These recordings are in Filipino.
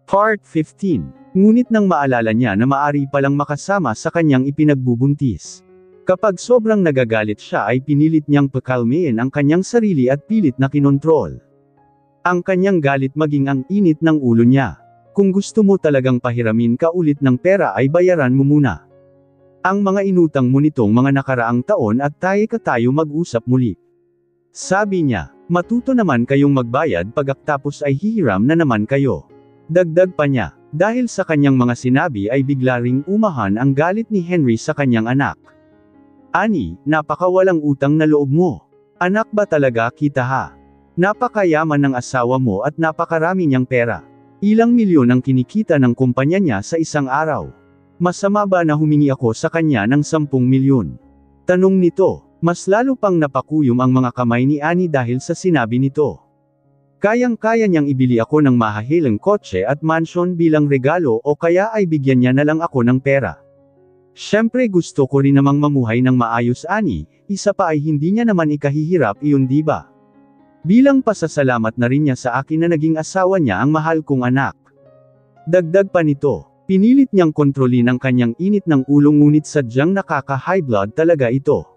Part 15. Ngunit nang maalala niya na maari palang makasama sa kanyang ipinagbubuntis. Kapag sobrang nagagalit siya ay pinilit niyang pakalmain ang kanyang sarili at pilit na kinontrol ang kanyang galit maging ang init ng ulo niya. Kung gusto mo talagang pahiramin ka ulit ng pera ay bayaran mo muna ang mga inutang mo nitong mga nakaraang taon at tayo mag-usap muli. Sabi niya, matuto naman kayong magbayad pagkatapos ay hihiram na naman kayo. Dagdag pa niya, dahil sa kanyang mga sinabi ay bigla ring umahan ang galit ni Henry sa kanyang anak. Ani, napakawalang utang na loob mo. Anak ba talaga kita ha? Napakayaman ng asawa mo at napakarami niyang pera. Ilang milyon ang kinikita ng kumpanya niya sa isang araw. Masama ba na humingi ako sa kanya ng 10 milyon? Tanong nito, mas lalo pang napakuyom ang mga kamay ni Ani dahil sa sinabi nito. Kayang-kaya niyang ibili ako ng mahahilang kotse at mansyon bilang regalo o kaya ay bigyan niya na lang ako ng pera. Siyempre gusto ko rin namang mamuhay ng maayos Ani, isa pa ay hindi niya naman ikahihirap iyon diba? Bilang pasasalamat na rin niya sa akin na naging asawa niya ang mahal kong anak. Dagdag pa nito, pinilit niyang kontrolin ang kanyang init ng ulo ngunit sadyang nakaka-high blood talaga ito.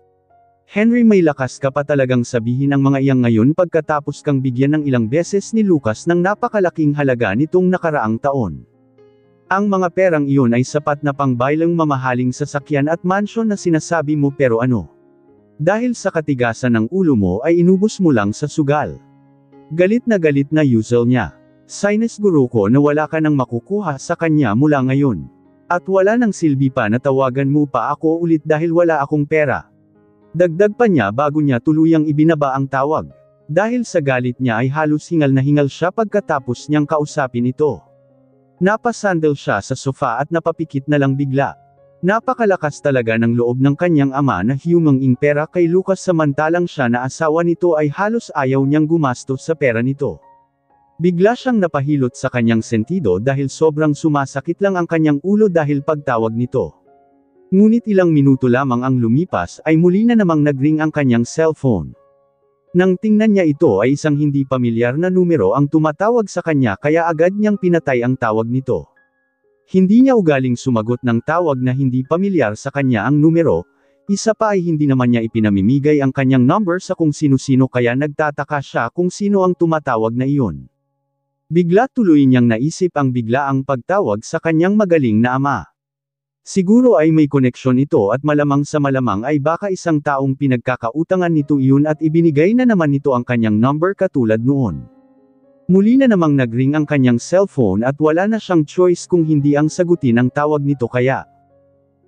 Henry, may lakas ka pa talagang sabihin ang mga iyang ngayon pagkatapos kang bigyan ng ilang beses ni Lucas ng napakalaking halaga nitong nakaraang taon. Ang mga perang iyon ay sapat na pangbaylang mamahaling sasakyan at mansyon na sinasabi mo pero ano? Dahil sa katigasan ng ulo mo ay inubos mo lang sa sugal. Galit na Yuzel niya. Sinesguro ko na wala ka nang makukuha sa kanya mula ngayon. At wala nang silbi pa na tawagan mo pa ako ulit dahil wala akong pera. Dagdag pa niya bago niya tuluyang ibinaba ang tawag. Dahil sa galit niya ay halos hingal na hingal siya pagkatapos niyang kausapin ito. Napasandal siya sa sofa at napapikit na lang bigla. Napakalakas talaga ng loob ng kanyang ama na hiyumanging pera kay Lucas samantalang siya na asawa nito ay halos ayaw niyang gumastos sa pera nito. Bigla siyang napahilot sa kanyang sentido dahil sobrang sumasakit lang ang kanyang ulo dahil pagtawag nito. Ngunit ilang minuto lamang ang lumipas ay muli na namang nagring ang kanyang cellphone. Nang tingnan niya ito ay isang hindi pamilyar na numero ang tumatawag sa kanya kaya agad niyang pinatay ang tawag nito. Hindi niya ugaling sumagot ng tawag na hindi pamilyar sa kanya ang numero, isa pa ay hindi naman niya ipinamimigay ang kanyang number sa kung sino-sino kaya nagtataka siya kung sino ang tumatawag na iyon. Bigla tuloy niyang naisip ang biglaang pagtawag sa kanyang magaling na ama. Siguro ay may koneksyon ito at malamang sa malamang ay baka isang taong pinagkakautangan nito iyon at ibinigay na naman nito ang kanyang number katulad noon. Muli na namang nagring ang kanyang cellphone at wala na siyang choice kung hindi ang sagutin ang tawag nito kaya.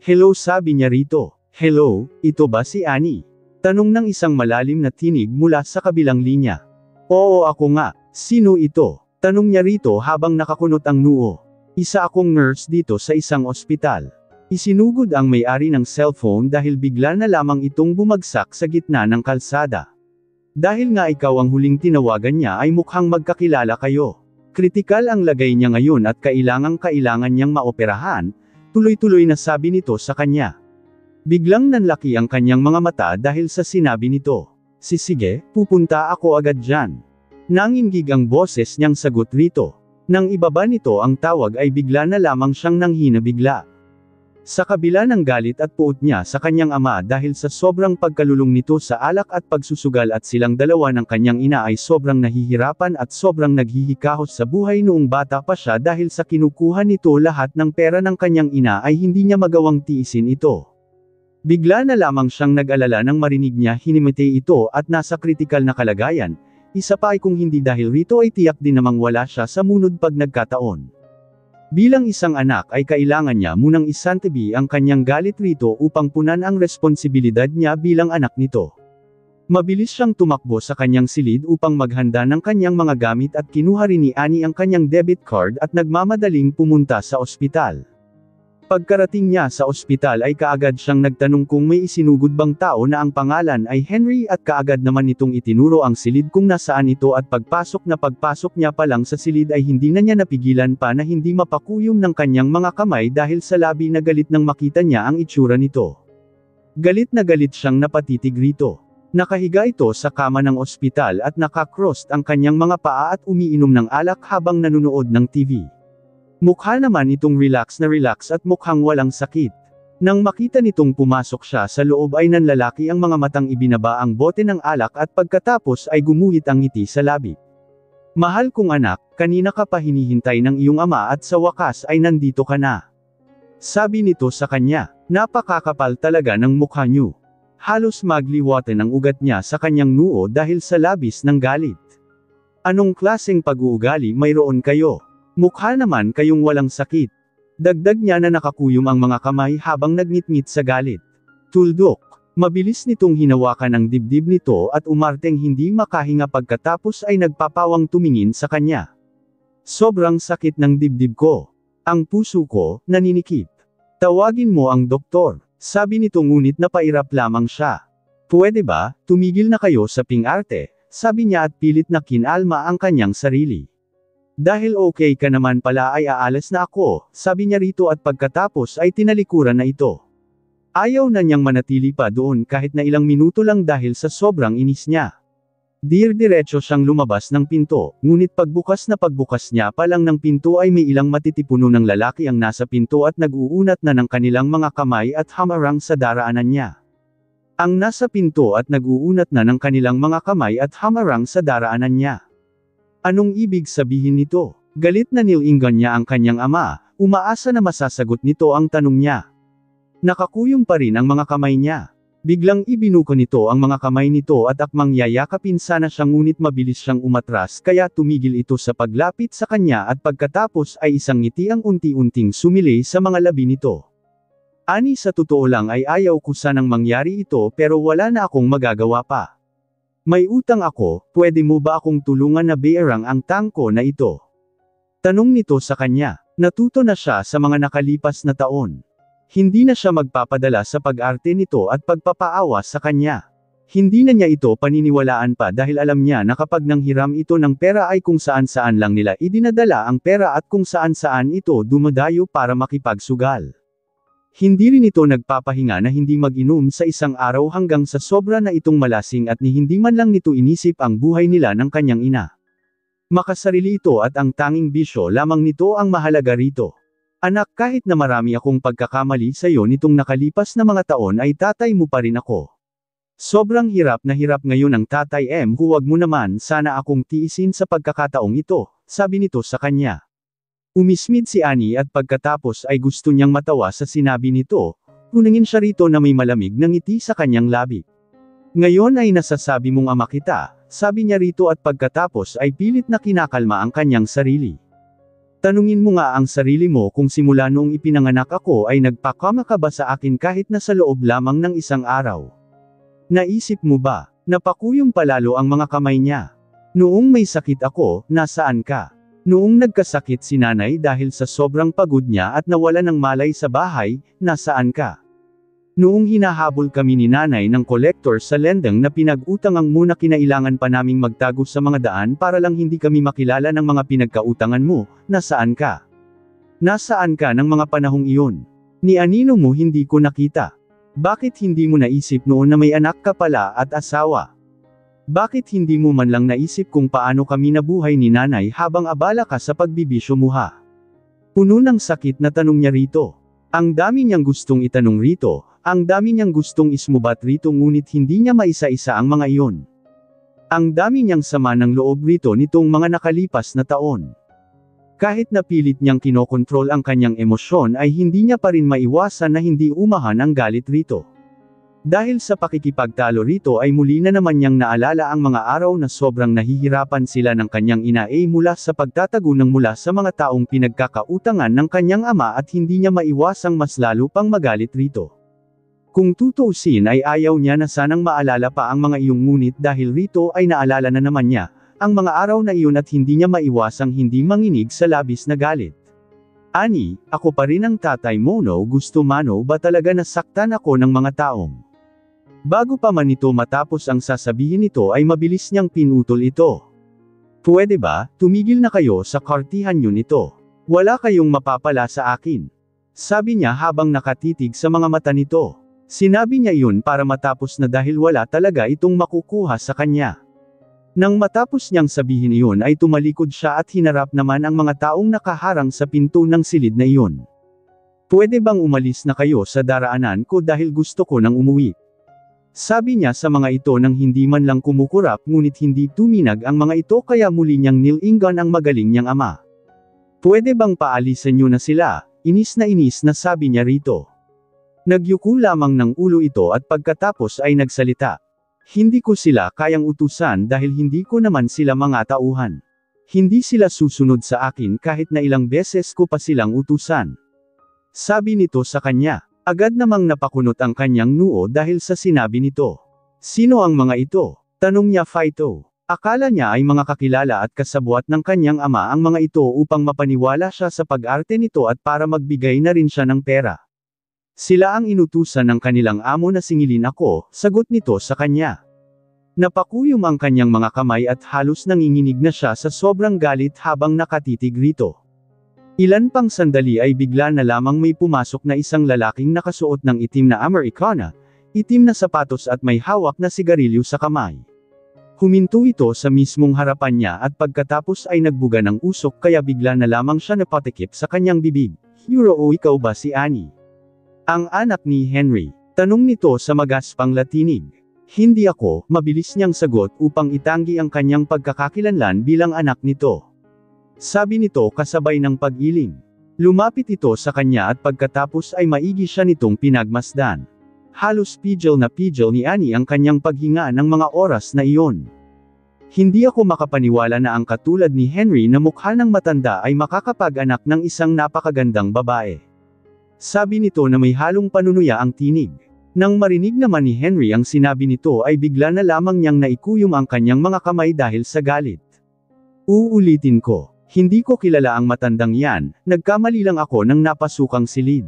Hello, sabi niya rito. Hello, ito ba si Ani? Tanong ng isang malalim na tinig mula sa kabilang linya. Oo, ako nga. Sino ito? Tanong niya rito habang nakakunot ang noo. Isa akong nurse dito sa isang ospital. Isinugod ang may-ari ng cellphone dahil bigla na lamang itong bumagsak sa gitna ng kalsada. Dahil nga ikaw ang huling tinawagan niya ay mukhang magkakilala kayo. Kritikal ang lagay niya ngayon at kailangan niyang maoperahan, tuloy-tuloy na sabi nito sa kanya. Biglang nanlaki ang kanyang mga mata dahil sa sinabi nito. Sige, pupunta ako agad dyan. Nanginggig ang boses niyang sagot rito. Nang ibaba nito ang tawag ay bigla na lamang siyang nanghina bigla. Sa kabila ng galit at puot niya sa kanyang ama dahil sa sobrang pagkalulong nito sa alak at pagsusugal at silang dalawa ng kanyang ina ay sobrang nahihirapan at sobrang naghihikahos sa buhay noong bata pa siya dahil sa kinukuha nito lahat ng pera ng kanyang ina ay hindi niya magawang tiisin ito. Bigla na lamang siyang nag-alala nang marinig niya hinimatay ito at nasa kritikal na kalagayan, isa pa ay kung hindi dahil rito ay tiyak din namang wala siya sa munod pag nagkataon. Bilang isang anak ay kailangan niya munang isantabi ang kanyang galit rito upang punan ang responsibilidad niya bilang anak nito. Mabilis siyang tumakbo sa kanyang silid upang maghanda ng kanyang mga gamit at kinuha rin ni Ani ang kanyang debit card at nagmamadaling pumunta sa ospital. Pagkarating niya sa ospital ay kaagad siyang nagtanong kung may isinugod bang tao na ang pangalan ay Henry at kaagad naman nitong itinuro ang silid kung nasaan ito at pagpasok niya pa lang sa silid ay hindi na niya napigilan pa na hindi mapakuyom ng kanyang mga kamay dahil sa labi na galit nang makita niya ang itsura nito. Galit na galit siyang napatitig rito. Nakahiga ito sa kama ng ospital at naka-crossed ang kanyang mga paa at umiinom ng alak habang nanonood ng TV. Mukha naman itong relax at mukhang walang sakit. Nang makita nitong pumasok siya sa loob ay nanlalaki ang mga matang ibinaba ang bote ng alak at pagkatapos ay gumuhit ang ngiti sa labi. Mahal kong anak, kanina ka pa hinihintay ng iyong ama at sa wakas ay nandito ka na. Sabi nito sa kanya, napakakapal talaga ng mukha niyo. Halos magliwatan ang ugat niya sa kanyang noo dahil sa labis ng galit. Anong klaseng pag-uugali mayroon kayo? Mukha naman kayong walang sakit. Dagdag niya na nakakuyom ang mga kamay habang nagngit-ngit sa galit. Tuldok. Mabilis nitong hinawakan ang dibdib nito at umarteng hindi makahinga pagkatapos ay nagpapawang tumingin sa kanya. Sobrang sakit ng dibdib ko. Ang puso ko, naninikip. Tawagin mo ang doktor. Sabi nito ngunit napairap lamang siya. Pwede ba, tumigil na kayo sa ping-arte, sabi niya at pilit na kinalma ang kanyang sarili. Dahil okay ka naman pala ay aalis na ako, sabi niya rito at pagkatapos ay tinalikuran na ito. Ayaw na niyang manatili pa doon kahit na ilang minuto lang dahil sa sobrang inis niya. Diretso siyang lumabas ng pinto, ngunit pagbukas niya pa lang ng pinto ay may ilang matitipuno ng lalaki ang nasa pinto at nag-uunat na ng kanilang mga kamay at hamarang sa daraanan niya. Ang nasa pinto at nag-uunat na ng kanilang mga kamay at hamarang sa daraanan niya. Anong ibig sabihin nito? Galit na nilinggan niya ang kanyang ama, umaasa na masasagot nito ang tanong niya. Nakakuyom pa rin ang mga kamay niya. Biglang ibinuko nito ang mga kamay nito at akmang yayakapin sana siya ngunit mabilis siyang umatras kaya tumigil ito sa paglapit sa kanya at pagkatapos ay isang ngiti ang unti-unting sumili sa mga labi nito. Ani sa totoo lang ay ayaw ko sanang mangyari ito pero wala na akong magagawa pa. May utang ako, pwede mo ba akong tulungan na bayaran ang tangko na ito? Tanong nito sa kanya. Natuto na siya sa mga nakalipas na taon. Hindi na siya magpapadala sa pag-arte nito at pagpapaawa sa kanya. Hindi na niya ito paniniwalaan pa dahil alam niya na kapag nanghiram ito ng pera ay kung saan-saan lang nila idinadala ang pera at kung saan-saan ito dumadayo para makipagsugal. Hindi rin ito nagpapahinga na hindi mag-inom sa isang araw hanggang sa sobra na itong malasing at ni hindi man lang nito inisip ang buhay nila ng kanyang ina. Makasarili ito at ang tanging bisyo lamang nito ang mahalaga rito. Anak, kahit na marami akong pagkakamali sa iyo nitong nakalipas na mga taon ay tatay mo pa rin ako. Sobrang hirap na hirap ngayon ang tatay huwag mo naman sana akong tiisin sa pagkakataong ito, sabi nito sa kanya. Umismid si Annie at pagkatapos ay gusto niyang matawa sa sinabi nito, punangin siya rito na may malamig na ngiti sa kanyang labi. Ngayon ay nasasabi mong ama kita, sabi niya rito at pagkatapos ay pilit na kinakalma ang kanyang sarili. Tanungin mo nga ang sarili mo kung simula noong ipinanganak ako ay nagpakama ka ba sa akin kahit na sa loob lamang ng isang araw. Naisip mo ba, napakuyom palalo ang mga kamay niya. Noong may sakit ako, nasaan ka? Noong nagkasakit si nanay dahil sa sobrang pagod niya at nawala ng malay sa bahay, nasaan ka? Noong hinahabol kami ni nanay ng kolektor sa lendang na pinag-utangang muna kinailangan pa naming magtago sa mga daan para lang hindi kami makilala ng mga pinagkautangan mo, nasaan ka? Nasaan ka ng mga panahong iyon? Ni anino mo hindi ko nakita? Bakit hindi mo naisip noon na may anak ka pala at asawa? Bakit hindi mo man lang naisip kung paano kami nabuhay ni nanay habang abala ka sa pagbibisyo mo ha? Puno ng sakit na tanong niya rito. Ang dami niyang gustong itanong rito, ang dami niyang gustong ismubat rito ngunit hindi niya maisa-isa ang mga iyon. Ang dami niyang sama ng loob rito nitong mga nakalipas na taon. Kahit na pilit niyang kinokontrol ang kanyang emosyon ay hindi niya pa rin maiwasan na hindi umahan ang galit rito. Dahil sa pakikipagtalo rito ay muli na naman niyang naalala ang mga araw na sobrang nahihirapan sila ng kanyang ina mula sa pagtatago ng mula sa mga taong pinagkakautangan ng kanyang ama at hindi niya maiwasang mas lalo pang magalit rito. Kung tutuusin ay ayaw niya na sanang maalala pa ang mga iyong ngunit dahil rito ay naalala na naman niya, ang mga araw na iyon at hindi niya maiwasang hindi manginig sa labis na galit. Ani, ako pa rin ang tatay mo no gusto mano ba talaga nasaktan ako ng mga taong? Bago pa man ito matapos ang sasabihin nito ay mabilis niyang pinutol ito. Pwede ba, tumigil na kayo sa kartihan niyo nito. Wala kayong mapapala sa akin. Sabi niya habang nakatitig sa mga mata nito. Sinabi niya iyon para matapos na dahil wala talaga itong makukuha sa kanya. Nang matapos niyang sabihin iyon ay tumalikod siya at hinarap naman ang mga taong nakaharang sa pinto ng silid na iyon. Pwede bang umalis na kayo sa daraanan ko dahil gusto ko nang umuwi? Sabi niya sa mga ito nang hindi man lang kumukurap ngunit hindi tuminag ang mga ito kaya muli niyang nilingan ang magaling niyang ama. Pwede bang paalisan niyo na sila? Inis na sabi niya rito. Nagyuko lamang ng ulo ito at pagkatapos ay nagsalita. Hindi ko sila kayang utusan dahil hindi ko naman sila mga tauhan. Hindi sila susunod sa akin kahit na ilang beses ko pa silang utusan. Sabi nito sa kanya. Agad namang napakunot ang kanyang noo dahil sa sinabi nito. Sino ang mga ito? Tanong niya Faito. Akala niya ay mga kakilala at kasabwat ng kanyang ama ang mga ito upang mapaniwala siya sa pag-arte nito at para magbigay na rin siya ng pera. Sila ang inutusan ng kanilang amo na singilin ako, sagot nito sa kanya. Napakuyom ang kanyang mga kamay at halos nanginginig na siya sa sobrang galit habang nakatitig rito. Ilan pang sandali ay bigla na lamang may pumasok na isang lalaking nakasuot ng itim na Americana, itim na sapatos at may hawak na sigarilyo sa kamay. Huminto ito sa mismong harapan niya at pagkatapos ay nagbuga ng usok kaya bigla na lamang siya napatikip sa kanyang bibig. Hero o ikaw ba si Annie? Ang anak ni Henry. Tanong nito sa magaspang latinig. Hindi ako, mabilis niyang sagot upang itanggi ang kanyang pagkakakilanlan bilang anak nito. Sabi nito kasabay ng pag-iling. Lumapit ito sa kanya at pagkatapos ay maigi siya nitong pinagmasdan. Halos pigil ni Annie ang kanyang paghinga ng mga oras na iyon. Hindi ako makapaniwala na ang katulad ni Henry na mukha ng matanda ay makakapag-anak ng isang napakagandang babae. Sabi nito na may halong panunuya ang tinig. Nang marinig naman ni Henry ang sinabi nito ay bigla na lamang niyang naikuyom ang kanyang mga kamay dahil sa galit. Uulitin ko. Hindi ko kilala ang matandang yan, nagkamali lang ako nang napasukang silid.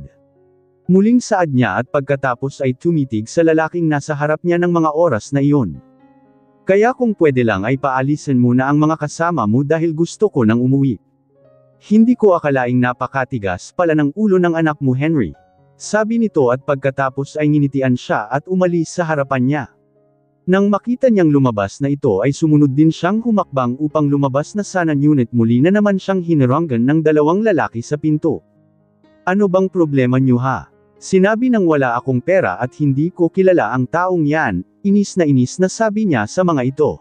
Muling saad niya at pagkatapos ay tumitig sa lalaking nasa harap niya ng mga oras na iyon. Kaya kung pwede lang ay paalisin muna ang mga kasama mo dahil gusto ko nang umuwi. Hindi ko akalaing napakatigas pala ng ulo ng anak mo Henry. Sabi nito at pagkatapos ay nginitian siya at umalis sa harapan niya. Nang makita niyang lumabas na ito ay sumunod din siyang humakbang upang lumabas na sana ngunit muli na naman siyang hiniranggan ng dalawang lalaki sa pinto. Ano bang problema niyo ha? Sinabi nang wala akong pera at hindi ko kilala ang taong yan, inis na sabi niya sa mga ito.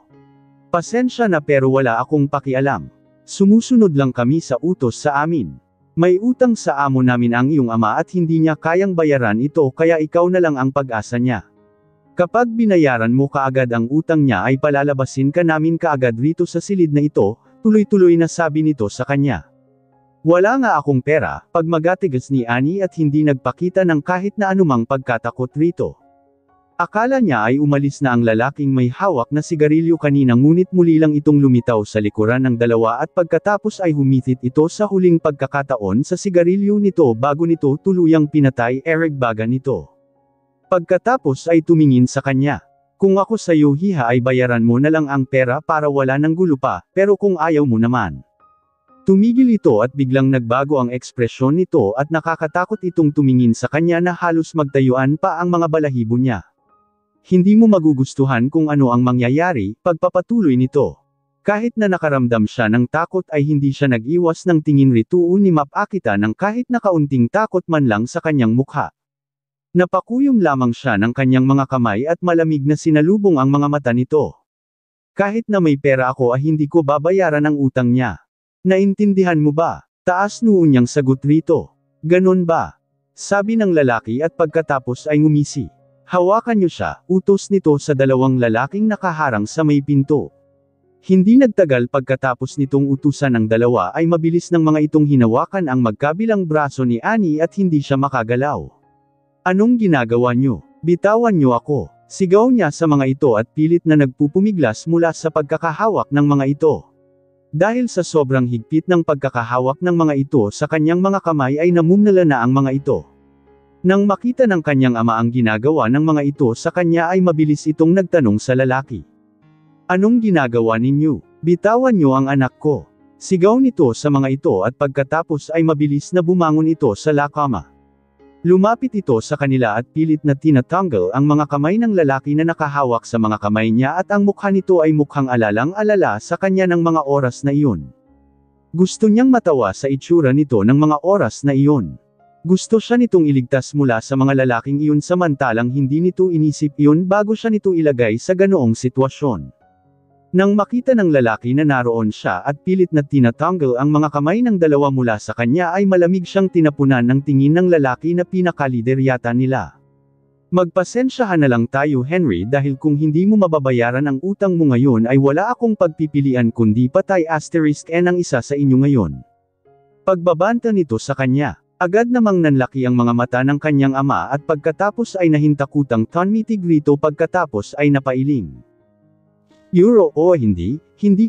Pasensya na pero wala akong pakialam. Sumusunod lang kami sa utos sa amin. May utang sa amo namin ang iyong ama at hindi niya kayang bayaran ito kaya ikaw na lang ang pag-asa niya. Kapag binayaran mo kaagad ang utang niya ay palalabasin ka namin kaagad rito sa silid na ito, tuloy-tuloy na sabi nito sa kanya. Wala nga akong pera, pagmagatigas ni Annie at hindi nagpakita ng kahit na anumang pagkatakot rito. Akala niya ay umalis na ang lalaking may hawak na sigarilyo kanina ngunit muli lang itong lumitaw sa likuran ng dalawa at pagkatapos ay humitit ito sa huling pagkakataon sa sigarilyo nito bago nito tuluyang pinatay Eric Baga nito. Pagkatapos ay tumingin sa kanya. Kung ako sa'yo hiha ay bayaran mo na lang ang pera para wala ng gulo pa, pero kung ayaw mo naman. Tumigil ito at biglang nagbago ang ekspresyon nito at nakakatakot itong tumingin sa kanya na halos magtayuan pa ang mga balahibo niya. Hindi mo magugustuhan kung ano ang mangyayari, pagpapatuloy nito. Kahit na nakaramdam siya ng takot ay hindi siya nag-iwas ng tingin rito ni Mapakita ng kahit na kaunting takot man lang sa kanyang mukha. Napakuyom lamang siya ng kanyang mga kamay at malamig na sinalubong ang mga mata nito. Kahit na may pera ako ay hindi ko babayaran ang utang niya. Naintindihan mo ba? Taas noo niyang sagot rito. Ganon ba? Sabi ng lalaki at pagkatapos ay ngumisi. Hawakan niyo siya, utos nito sa dalawang lalaking nakaharang sa may pinto. Hindi nagtagal pagkatapos nitong utusan ng dalawa ay mabilis ng mga itong hinawakan ang magkabilang braso ni Annie at hindi siya makagalaw. Anong ginagawa niyo? Bitawan niyo ako. Sigaw niya sa mga ito at pilit na nagpupumiglas mula sa pagkakahawak ng mga ito. Dahil sa sobrang higpit ng pagkakahawak ng mga ito sa kanyang mga kamay ay namumnala na ang mga ito. Nang makita ng kanyang ama ang ginagawa ng mga ito sa kanya ay mabilis itong nagtanong sa lalaki. Anong ginagawa ninyo? Bitawan niyo ang anak ko. Sigaw nito sa mga ito at pagkatapos ay mabilis na bumangon ito sa lakama. Lumapit ito sa kanila at pilit na tinatanggal ang mga kamay ng lalaki na nakahawak sa mga kamay niya at ang mukha nito ay mukhang alalang-alala sa kanya ng mga oras na iyon. Gusto niyang matawa sa itsura nito ng mga oras na iyon. Gusto siya nitong iligtas mula sa mga lalaking iyon samantalang hindi nito inisip iyon bago siya nito ilagay sa ganoong sitwasyon. Nang makita ng lalaki na naroon siya at pilit na tinatanggal ang mga kamay ng dalawa mula sa kanya ay malamig siyang tinapunan ng tingin ng lalaki na pinakalider yata nila. Magpasensyahan na lang tayo Henry dahil kung hindi mo mababayaran ang utang mo ngayon ay wala akong pagpipilian kundi patay *n ang isa sa inyo ngayon. Pagbabanta nito sa kanya. Agad namang nanlaki ang mga mata ng kanyang ama at pagkatapos ay nahintakutang tonmitig rito pagkatapos ay napailing. Euro o hindi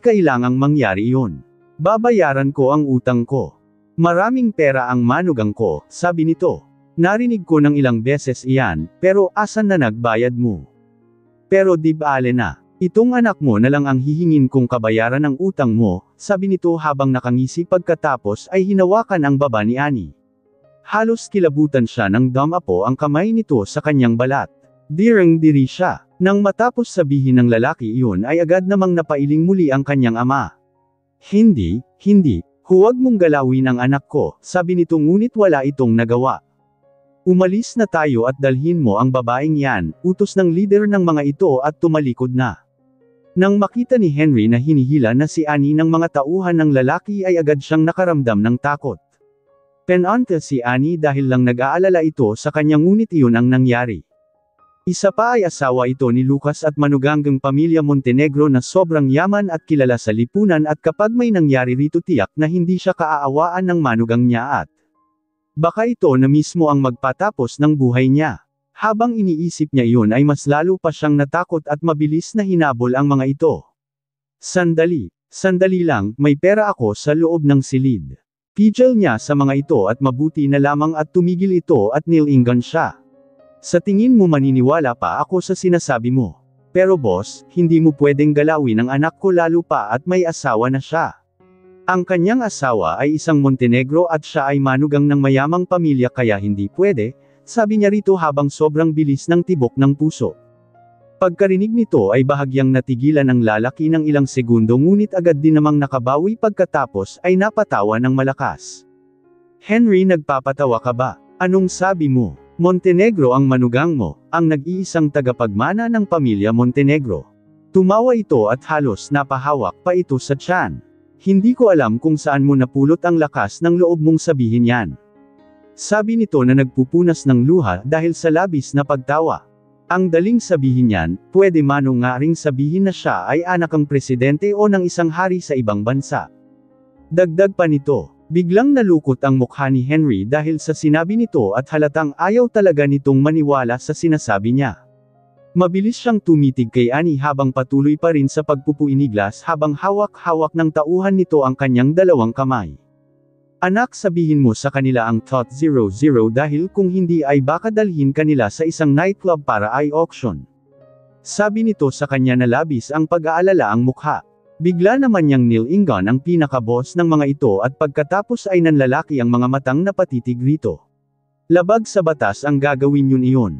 kailangang mangyari iyon. Babayaran ko ang utang ko. Maraming pera ang manugang ko, sabi nito. Narinig ko ng ilang beses iyan, pero asan na nagbayad mo? Pero di baale na. Itong anak mo na lang ang hihingin kong kabayaran ng utang mo, sabi nito habang nakangisi pagkatapos ay hinawakan ang baba ni Annie. Halos kilabutan siya ng damapo ang kamay nito sa kanyang balat. Direng-diri siya. Nang matapos sabihin ng lalaki iyon ay agad namang napailing muli ang kanyang ama. Hindi, huwag mong galawin ang anak ko, sabi nito ngunit wala itong nagawa. Umalis na tayo at dalhin mo ang babaeng yan, utos ng leader ng mga ito at tumalikod na. Nang makita ni Henry na hinihila na si Annie ng mga tauhan ng lalaki ay agad siyang nakaramdam ng takot. Penante si Annie dahil lang nag-aalala ito sa kanya ngunit iyon ang nangyari. Isa pa ay asawa ito ni Lucas at manuganggang pamilya Montenegro na sobrang yaman at kilala sa lipunan at kapag may nangyari rito tiyak na hindi siya kaaawaan ng manugang niya at baka ito na mismo ang magpatapos ng buhay niya. Habang iniisip niya iyon ay mas lalo pa siyang natakot at mabilis na hinabol ang mga ito. Sandali lang, may pera ako sa loob ng silid. Pidgel niya sa mga ito at mabuti na lamang at tumigil ito at nilingan siya. Sa tingin mo maniniwala pa ako sa sinasabi mo. Pero boss, hindi mo pwedeng galawin ang anak ko lalo pa at may asawa na siya. Ang kanyang asawa ay isang Montenegro at siya ay manugang ng mayamang pamilya kaya hindi pwede, sabi niya rito habang sobrang bilis ng tibok ng puso. Pagkarinig nito ay bahagyang natigilan ang lalaki ng ilang segundo ngunit agad din namang nakabawi pagkatapos ay napatawa ng malakas. Henry, nagpapatawa ka ba? Anong sabi mo? Montenegro ang manugang mo, ang nag-iisang tagapagmana ng pamilya Montenegro. Tumawa ito at halos napahawak pa ito sa tiyan. Hindi ko alam kung saan mo napulot ang lakas ng loob mong sabihin yan. Sabi nito na nagpupunas ng luha dahil sa labis na pagtawa. Ang daling sabihin niyan, pwede mano nga ring sabihin na siya ay anak ng presidente o ng isang hari sa ibang bansa. Dagdag pa nito, biglang nalukot ang mukha ni Henry dahil sa sinabi nito at halatang ayaw talaga nitong maniwala sa sinasabi niya. Mabilis siyang tumitig kay Annie habang patuloy pa rin sa pagpupuiniglas habang hawak-hawak ng tauhan nito ang kanyang dalawang kamay. Anak, sabihin mo sa kanila ang Tot 00 dahil kung hindi ay baka dalhin kanila sa isang nightclub para ay auction. Sabi nito sa kanya na labis ang pag-aalala ang mukha. Bigla naman niyang nilingan ang pinaka-boss ng mga ito at pagkatapos ay nanlalaki ang mga matang napatitig rito. Labag sa batas ang gagawin yun iyon.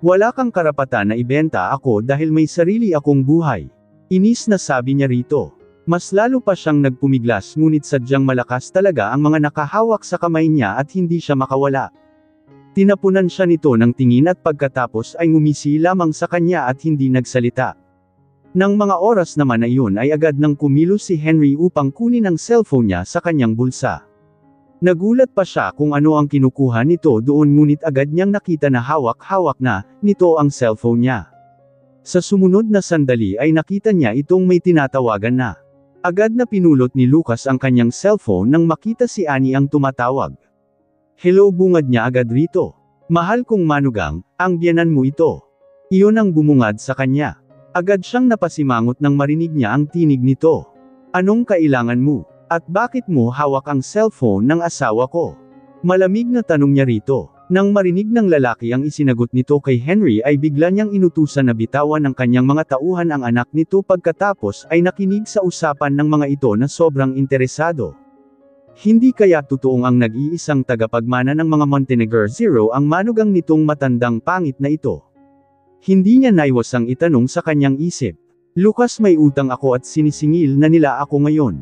Wala kang karapatan na ibenta ako dahil may sarili akong buhay. Inis na sabi niya rito. Mas lalo pa siyang nagpumiglas ngunit sadyang malakas talaga ang mga nakahawak sa kamay niya at hindi siya makawala. Tinapunan siya nito ng tingin at pagkatapos ay ngumisi lamang sa kanya at hindi nagsalita. Nang mga oras naman na iyon ay agad nang kumilos si Henry upang kunin ang cellphone niya sa kanyang bulsa. Nagulat pa siya kung ano ang kinukuha nito doon ngunit agad niyang nakita na hawak-hawak na nito ang cellphone niya. Sa sumunod na sandali ay nakita niya itong may tinatawagan na. Agad na pinulot ni Lucas ang kanyang cellphone nang makita si Annie ang tumatawag. Hello, bungad niya agad rito. Mahal kong manugang, ang biyanan mo ito. Iyon ang bumungad sa kanya. Agad siyang napasimangot nang marinig niya ang tinig nito. Anong kailangan mo? At bakit mo hawak ang cellphone ng asawa ko? Malamig na tanong niya rito. Nang marinig ng lalaki ang isinagot nito kay Henry ay bigla niyang inutusan na bitawan ng kanyang mga tauhan ang anak nito pagkatapos ay nakinig sa usapan ng mga ito na sobrang interesado. Hindi kaya totoong ang nag-iisang tagapagmana ng mga Montenegro Zero ang manugang nitong matandang pangit na ito? Hindi niya naiwasang itanong sa kanyang isip. Lucas, may utang ako at sinisingil na nila ako ngayon.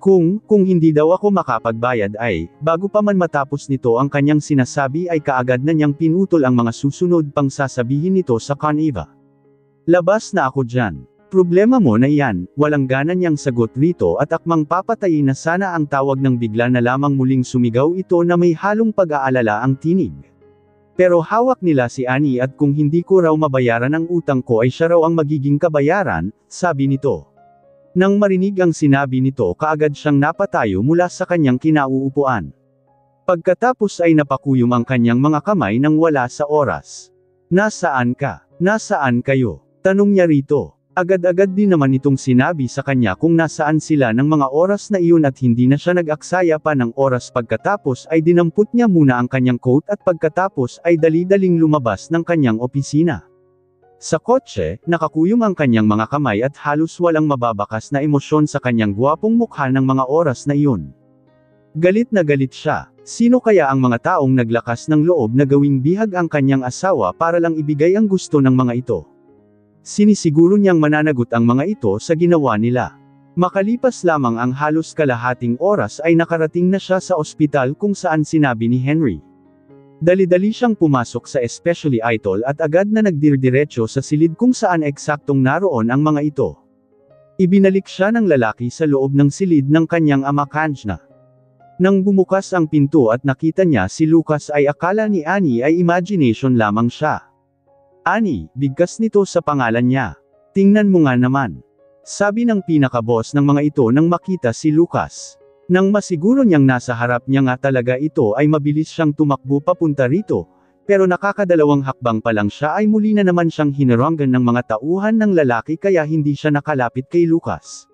Kung hindi daw ako makapagbayad ay, bago pa man matapos nito ang kanyang sinasabi ay kaagad na niyang pinutol ang mga susunod pang sasabihin nito sa Coneva. Labas na ako dyan. Problema mo na yan, walang gana niyang sagot rito at akmang papatayin na sana ang tawag ng bigla na lamang muling sumigaw ito na may halong pag-aalala ang tinig. Pero hawak nila si Annie at kung hindi ko raw mabayaran ang utang ko ay siya raw ang magiging kabayaran, sabi nito. Nang marinig ang sinabi nito kaagad siyang napatayo mula sa kanyang kinauupuan. Pagkatapos ay napakuyom ang kanyang mga kamay nang wala sa oras. Nasaan ka? Nasaan kayo? Tanong niya rito. Agad-agad din naman itong sinabi sa kanya kung nasaan sila ng mga oras na iyon at hindi na siya nag-aksaya pa ng oras pagkatapos ay dinampot niya muna ang kanyang coat at pagkatapos ay dali-daling lumabas ng kanyang opisina. Sa kotse, nakakuyom ang kanyang mga kamay at halos walang mababakas na emosyon sa kanyang gwapong mukha ng mga oras na iyon. Galit na galit siya. Sino kaya ang mga taong naglakas ng loob na gawing bihag ang kanyang asawa para lang ibigay ang gusto ng mga ito? Sinisiguro niyang mananagot ang mga ito sa ginawa nila. Makalipas lamang ang halos kalahating oras ay nakarating na siya sa ospital kung saan sinabi ni Henry. Dali-dali siyang pumasok sa especially idol at agad na nagdirdiretso sa silid kung saan eksaktong naroon ang mga ito. Ibinalik siya ng lalaki sa loob ng silid ng kanyang ama Kanjna. Nang bumukas ang pinto at nakita niya si Lucas ay akala ni Annie ay imagination lamang siya. Annie, bigkas nito sa pangalan niya. Tingnan mo nga naman. Sabi ng pinaka-boss ng mga ito nang makita si Lucas. Nang masiguro niyang nasa harap niya nga talaga ito ay mabilis siyang tumakbo papunta rito, pero nakakadalawang hakbang pa lang siya ay muli na naman siyang hinaranggan ng mga tauhan ng lalaki kaya hindi siya nakalapit kay Lucas.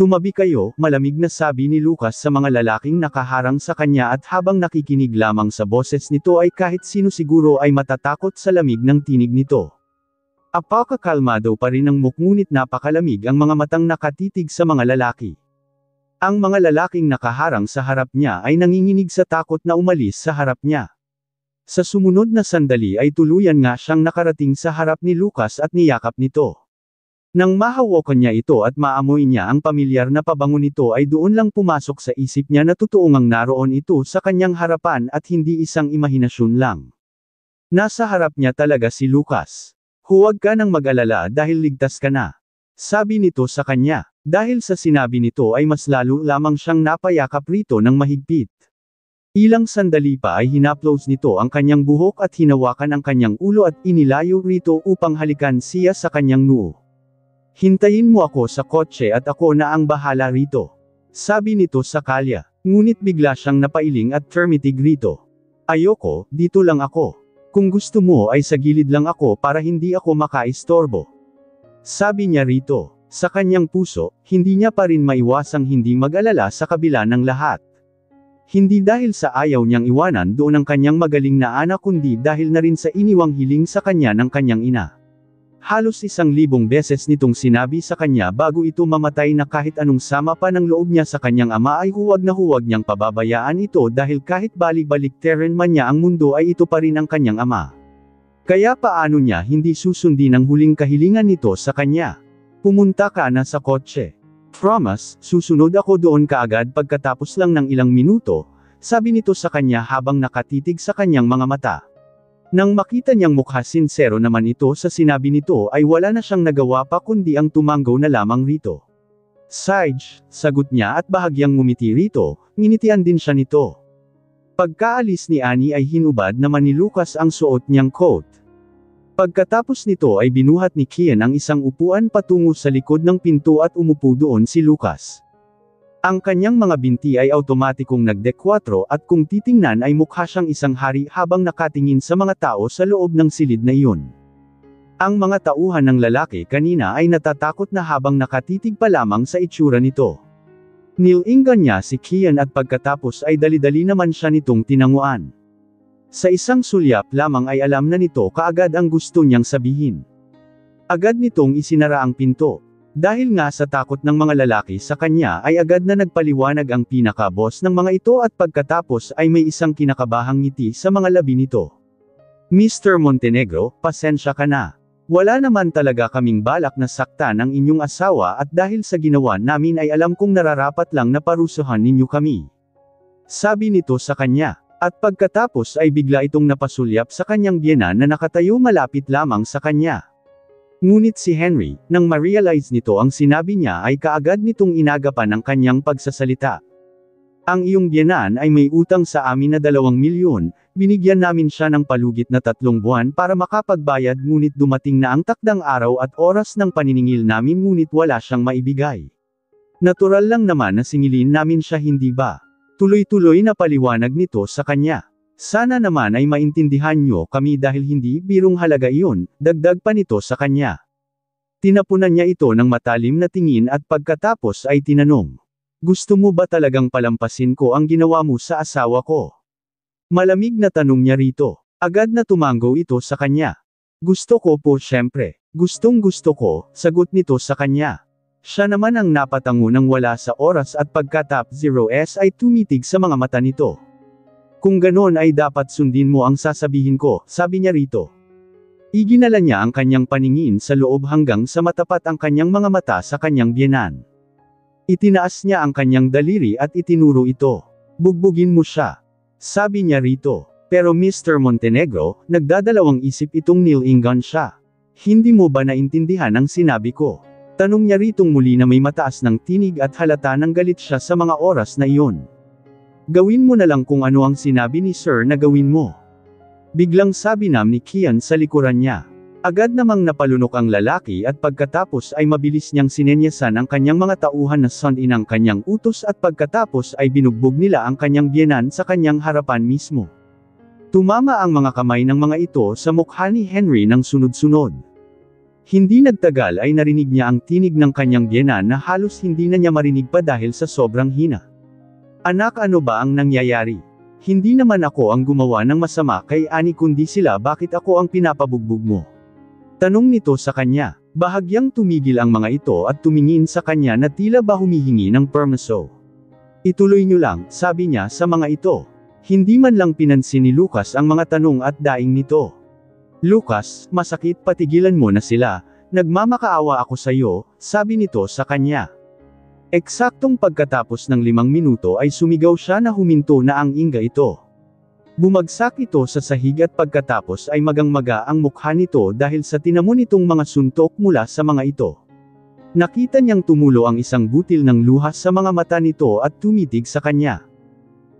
Tumabi kayo, malamig na sabi ni Lucas sa mga lalaking nakaharang sa kanya at habang nakikinig lamang sa boses nito ay kahit sino siguro ay matatakot sa lamig ng tinig nito. Apakakalmado pa rin ang ngunit napakalamig ang mga matang nakatitig sa mga lalaki. Ang mga lalaking nakaharang sa harap niya ay nanginginig sa takot na umalis sa harap niya. Sa sumunod na sandali ay tuluyan nga siyang nakarating sa harap ni Lucas at niyakap nito. Nang mahawakan niya ito at maamoy niya ang pamilyar na pabango nito ay doon lang pumasok sa isip niya na totoong ang naroon ito sa kanyang harapan at hindi isang imahinasyon lang. Nasa harap niya talaga si Lucas. Huwag ka nang mag-alala dahil ligtas ka na. Sabi nito sa kanya. Dahil sa sinabi nito ay mas lalo lamang siyang napayakap rito ng mahigpit. Ilang sandali pa ay hinaplos nito ang kanyang buhok at hinawakan ang kanyang ulo at inilayo rito upang halikan siya sa kanyang noo. Hintayin mo ako sa kotse at ako na ang bahala rito. Sabi nito sa kalya. Ngunit bigla siyang napailing at termitig rito. Ayoko, dito lang ako. Kung gusto mo ay sa gilid lang ako para hindi ako makaistorbo. Sabi niya rito. Sa kanyang puso, hindi niya pa rin maiwasang hindi mag-alala sa kabila ng lahat. Hindi dahil sa ayaw niyang iwanan doon ang kanyang magaling na anak kundi dahil na rin sa iniwang hiling sa kanya ng kanyang ina. Halos 1,000 beses nitong sinabi sa kanya bago ito mamatay na kahit anong sama pa ng loob niya sa kanyang ama ay huwag na huwag niyang pababayaan ito dahil kahit balik-baliktaran man niya ang mundo ay ito pa rin ang kanyang ama. Kaya paano niya hindi susundin ang huling kahilingan nito sa kanya? Pumunta ka na sa kotse. Promise, susunod ako doon kaagad pagkatapos lang ng ilang minuto, sabi nito sa kanya habang nakatitig sa kanyang mga mata. Nang makita niyang mukha sinsero naman ito sa sinabi nito ay wala na siyang nagawa pa kundi ang tumanggaw na lamang rito. Sage, sagot niya at bahagyang ngumiti rito, nginitian din siya nito. Pagkaalis ni Annie ay hinubad naman ni Lucas ang suot niyang coat. Pagkatapos nito ay binuhat ni Kian ang isang upuan patungo sa likod ng pinto at umupo doon si Lucas. Ang kanyang mga binti ay automatikong nagdekwatro at kung titingnan ay mukha siyang isang hari habang nakatingin sa mga tao sa loob ng silid na iyon. Ang mga tauhan ng lalaki kanina ay natatakot na habang nakatitig pa lamang sa itsura nito. Nilinggan niya si Kian at pagkatapos ay dali-dali naman siya nitong tinanguan. Sa isang sulyap lamang ay alam na nito kaagad ang gusto niyang sabihin. Agad nitong isinara ang pinto. Dahil nga sa takot ng mga lalaki sa kanya ay agad na nagpaliwanag ang pinaka-boss ng mga ito at pagkatapos ay may isang kinakabahang ngiti sa mga labi nito. Mr. Montenegro, pasensya ka na. Wala naman talaga kaming balak na saktan ang inyong asawa at dahil sa ginawa namin ay alam kong nararapat lang na parusahan ninyo kami. Sabi nito sa kanya. At pagkatapos ay bigla itong napasulyap sa kanyang biyenan na nakatayo malapit lamang sa kanya. Ngunit si Henry, nang ma-realize nito ang sinabi niya ay kaagad nitong inagapan ang kanyang pagsasalita. Ang iyong biyenan ay may utang sa amin na 2 milyon, binigyan namin siya ng palugit na 3 buwan para makapagbayad ngunit dumating na ang takdang araw at oras ng paniningil namin ngunit wala siyang maibigay. Natural lang naman na singilin namin siya hindi ba? Tuloy-tuloy na paliwanag nito sa kanya. Sana naman ay maintindihan nyo kami dahil hindi birong halaga iyon, dagdag pa nito sa kanya. Tinapunan niya ito ng matalim na tingin at pagkatapos ay tinanong. Gusto mo ba talagang palampasin ko ang ginawa mo sa asawa ko? Malamig na tanong niya rito. Agad na tumango ito sa kanya. Gusto ko po syempre. Gustong gusto ko, sagot nito sa kanya. Siya naman ang napatango nang wala sa oras at pagkatap 0s ay tumitig sa mga mata nito. Kung ganon ay dapat sundin mo ang sasabihin ko, sabi niya rito. Iginala niya ang kanyang paningin sa loob hanggang sa matapat ang kanyang mga mata sa kanyang biyenan. Itinaas niya ang kanyang daliri at itinuro ito. Bugbugin mo siya. Sabi niya rito. Pero Mr. Montenegro, nagdadalawang isip itong nilingan siya. Hindi mo ba naintindihan ang sinabi ko? Tanong niya ritong muli na may mataas ng tinig at halata ng galit siya sa mga oras na iyon. Gawin mo na lang kung ano ang sinabi ni Sir na gawin mo. Biglang sabi ni Kian sa likuran niya. Agad namang napalunok ang lalaki at pagkatapos ay mabilis niyang sinenyasan ang kanyang mga tauhan na sundin ang kanyang utos at pagkatapos ay binugbog nila ang kanyang biyenan sa kanyang harapan mismo. Tumama ang mga kamay ng mga ito sa mukha ni Henry ng sunod-sunod. Hindi nagtagal ay narinig niya ang tinig ng kanyang biyenan na halos hindi na niya marinig pa dahil sa sobrang hina. Anak, ano ba ang nangyayari? Hindi naman ako ang gumawa ng masama kay Annie kundi sila, bakit ako ang pinapabugbog mo? Tanong nito sa kanya. Bahagyang tumigil ang mga ito at tumingin sa kanya na tila ba humihingi ng permiso. Ituloy niyo lang, sabi niya sa mga ito. Hindi man lang pinansin ni Lucas ang mga tanong at daing nito. Lucas, masakit, patigilan mo na sila, nagmamakaawa ako sa iyo, sabi nito sa kanya. Eksaktong pagkatapos ng 5 minuto ay sumigaw siya na huminto na ang inga ito. Bumagsak ito sa sahig at pagkatapos ay magang-maga ang mukha nito dahil sa tinamo nitong mga suntok mula sa mga ito. Nakita niyang tumulo ang isang butil ng luha sa mga mata nito at tumitig sa kanya.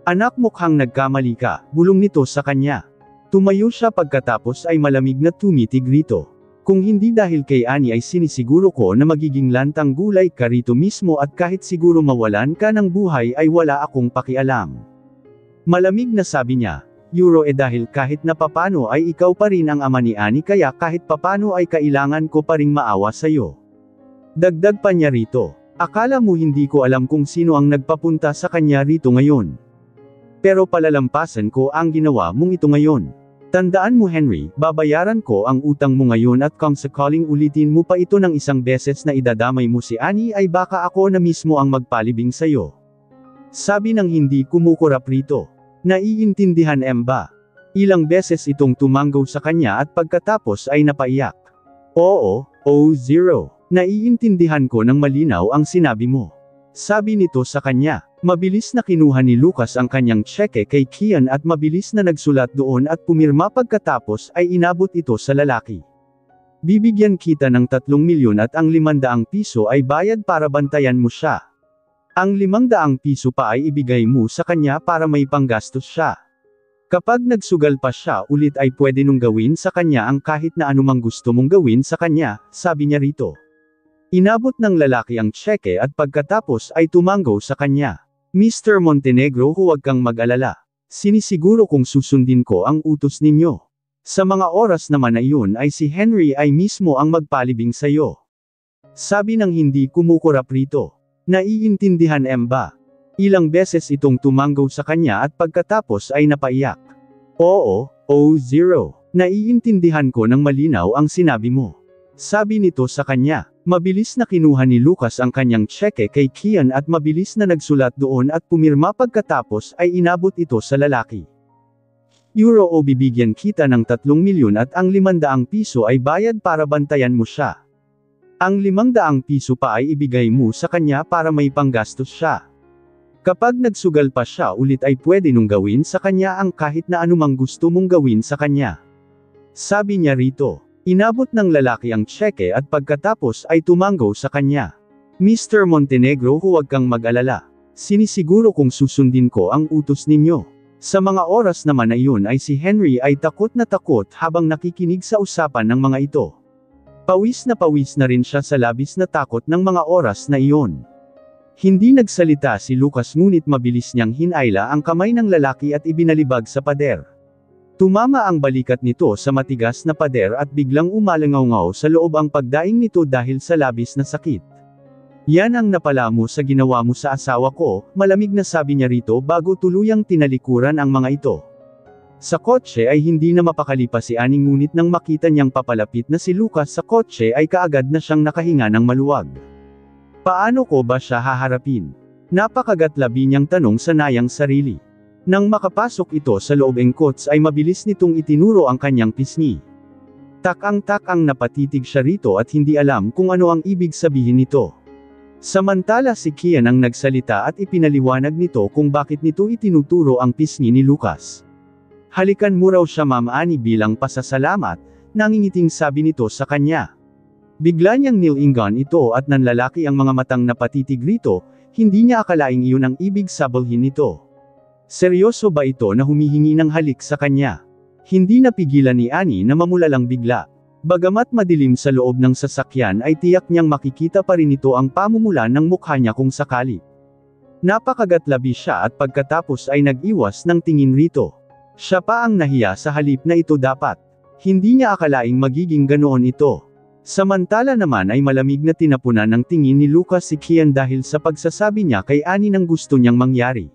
Anak, mukhang nagkamali ka, bulong nito sa kanya. Tumayo siya pagkatapos ay malamig na tumitig rito. Kung hindi dahil kay Annie ay sinisiguro ko na magiging lantang gulay ka rito mismo at kahit siguro mawalan ka ng buhay ay wala akong pakialam. Malamig na sabi niya, Euro, dahil kahit na papano ay ikaw pa rin ang ama ni Annie kaya kahit papano ay kailangan ko pa ring maawa sa'yo. Dagdag pa niya rito, akala mo hindi ko alam kung sino ang nagpapunta sa kanya rito ngayon. Pero palalampasan ko ang ginawa mong ito ngayon. Tandaan mo Henry, babayaran ko ang utang mo ngayon at kung sakaling ulitin mo pa ito ng 1 beses na idadamay mo si Annie ay baka ako na mismo ang magpalibing sayo. Sabi ng hindi kumukurap rito. Naiintindihan ba? Ilang beses itong tumanggaw sa kanya at pagkatapos ay napaiyak. Oo, zero. Naiintindihan ko ng malinaw ang sinabi mo. Sabi nito sa kanya. Mabilis na kinuha ni Lucas ang kanyang tseke kay Kian at mabilis na nagsulat doon at pumirma pagkatapos ay inabot ito sa lalaki. Bibigyan kita ng 3 milyon at ang 500 piso ay bayad para bantayan mo siya. Ang 500 piso pa ay ibigay mo sa kanya para may panggastos siya. Kapag nagsugal pa siya ulit ay pwede nung gawin sa kanya ang kahit na anumang gusto mong gawin sa kanya, sabi niya rito. Inabot ng lalaki ang tseke at pagkatapos ay tumanggo sa kanya. Mr. Montenegro, huwag kang mag-alala. Sinisiguro kong susundin ko ang utos ninyo. Sa mga oras naman na iyon ay si Henry ay mismo ang magpalibing sayo. Sabi ng hindi kumukurap rito. Naiintindihan ba? Ilang beses itong tumanggo sa kanya at pagkatapos ay napaiyak. Oo, zero. Naiintindihan ko ng malinaw ang sinabi mo. Sabi nito sa kanya. Mabilis na kinuha ni Lucas ang kanyang tseke kay Kian at mabilis na nagsulat doon at pumirma pagkatapos ay inabot ito sa lalaki. Euro o bibigyan kita ng 3 milyon at ang 500 piso ay bayad para bantayan mo siya. Ang 500 piso pa ay ibigay mo sa kanya para may panggastos siya. Kapag nagsugal pa siya ulit ay pwede nung gawin sa kanya ang kahit na anumang gusto mong gawin sa kanya. Sabi niya rito. Inabot ng lalaki ang tseke at pagkatapos ay tumango sa kanya. Mr. Montenegro, huwag kang mag-alala. Sinisiguro kong susundin ko ang utos ninyo. Sa mga oras naman na iyon ay si Henry ay takot na takot habang nakikinig sa usapan ng mga ito. Pawis na rin siya sa labis na takot ng mga oras na iyon. Hindi nagsalita si Lucas ngunit mabilis niyang hinayla ang kamay ng lalaki at ibinalibag sa pader. Tumama ang balikat nito sa matigas na pader at biglang umalangaw-ngaw sa loob ang pagdaing nito dahil sa labis na sakit. Yan ang napala mo sa ginawa mo sa asawa ko, malamig na sabi niya rito bago tuluyang tinalikuran ang mga ito. Sa kotse ay hindi na mapakalipas si Annie ngunit nang makita niyang papalapit na si Lucas sa kotse ay kaagad na siyang nakahinga ng maluwag. Paano ko ba siya haharapin? Napakagatlabi niyang tanong sa nayang sarili. Nang makapasok ito sa loob ng kots ay mabilis nitong itinuro ang kanyang pisngi. Tak-ang napatitig siya rito at hindi alam kung ano ang ibig sabihin nito. Samantala si Kian ang nagsalita at ipinaliwanag nito kung bakit nito itinuturo ang pisngi ni Lucas. Halikan mo raw siya Ma'am Annie bilang pasasalamat, nangingiting sabi nito sa kanya. Bigla niyang nilingan ito at nanlalaki ang mga matang napatitig rito, hindi niya akalaing iyon ang ibig sabihin nito. Seryoso ba ito na humihingi ng halik sa kanya? Hindi napigilan ni Annie na mamulalang bigla. Bagamat madilim sa loob ng sasakyan ay tiyak niyang makikita pa rin ito ang pamumulan ng mukha niya kung sakali. Napakagatlabi siya at pagkatapos ay nag-iwas ng tingin rito. Siya pa ang nahiya sa halip na ito dapat. Hindi niya akalaing magiging ganoon ito. Samantala naman ay malamig na tinapunan ng tingin ni Lucas si Kian dahil sa pagsasabi niya kay Annie ng gusto niyang mangyari.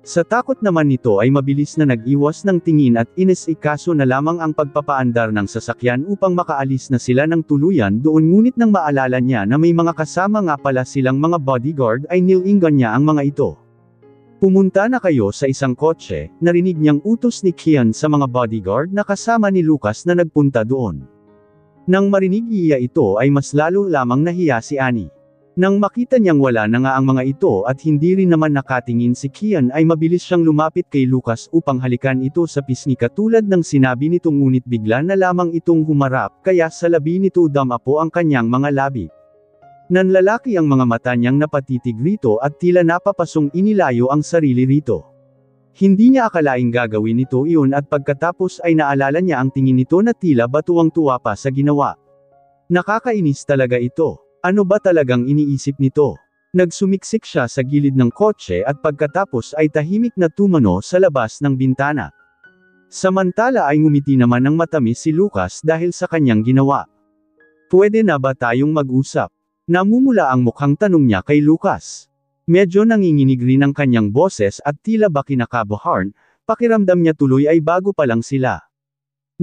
Sa takot naman nito ay mabilis na nag-iwas ng tingin at inisikaso na lamang ang pagpapaandar ng sasakyan upang makaalis na sila ng tuluyan doon ngunit nang maalala niya na may mga kasama nga pala silang mga bodyguard ay nilingan niya ang mga ito. Pumunta na kayo sa isang kotse, narinig niyang utos ni Kian sa mga bodyguard na kasama ni Lucas na nagpunta doon. Nang marinig niya ito ay mas lalo lamang nahiya si Annie. Nang makita niyang wala na nga ang mga ito at hindi rin naman nakatingin si Kian ay mabilis siyang lumapit kay Lucas upang halikan ito sa pisngi katulad ng sinabi nito ngunit bigla na lamang itong humarap kaya sa labi nito damapo ang kanyang mga labi. Nanlalaki ang mga mata niyang napatitig rito at tila napapasong inilayo ang sarili rito. Hindi niya akalaing gagawin nito iyon at pagkatapos ay naalala niya ang tingin nito na tila batuwang-tuwa pa sa ginawa. Nakakainis talaga ito. Ano ba talagang iniisip nito? Nagsumiksik siya sa gilid ng kotse at pagkatapos ay tahimik na tumano sa labas ng bintana. Samantala ay ngumiti naman ng matamis si Lucas dahil sa kanyang ginawa. Pwede na ba tayong mag-usap? Namumula ang mukhang tanong niya kay Lucas. Medyo nanginginig rin ang kanyang boses at tila ba kinakabahan, pakiramdam niya tuloy ay bago pa lang sila.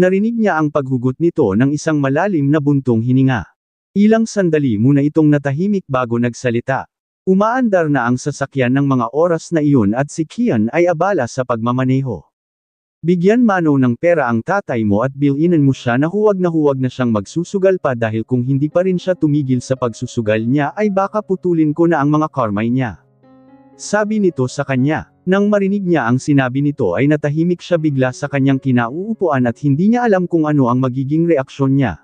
Narinig niya ang paghugot nito ng isang malalim na buntong hininga. Ilang sandali muna itong natahimik bago nagsalita. Umaandar na ang sasakyan ng mga oras na iyon at si Kian ay abala sa pagmamaneho. Bigyan mano ng pera ang tatay mo at bilinin mo siya na huwag na siyang magsusugal pa dahil kung hindi pa rin siya tumigil sa pagsusugal niya ay baka putulin ko na ang mga karmay niya. Sabi nito sa kanya. Nang marinig niya ang sinabi nito ay natahimik siya bigla sa kanyang kinauupuan at hindi niya alam kung ano ang magiging reaksyon niya.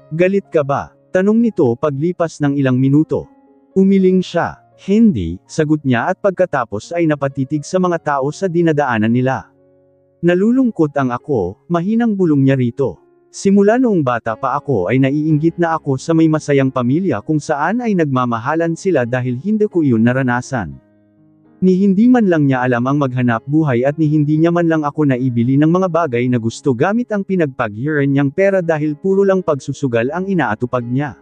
Galit ka ba? Tanong nito paglipas ng ilang minuto. Umiling siya. Hindi, sagot niya at pagkatapos ay napatitig sa mga tao sa dinadaanan nila. Nalulungkot ang ako, mahinang bulong niya rito. Simula noong bata pa ako ay naiinggit na ako sa may masayang pamilya kung saan ay nagmamahalan sila dahil hindi ko iyon naranasan. Ni hindi man lang niya alam ang maghanap buhay at ni hindi niya man lang ako naibili ng mga bagay na gusto gamit ang pinagpaghiran niyang pera dahil puro lang pagsusugal ang inaatupag niya.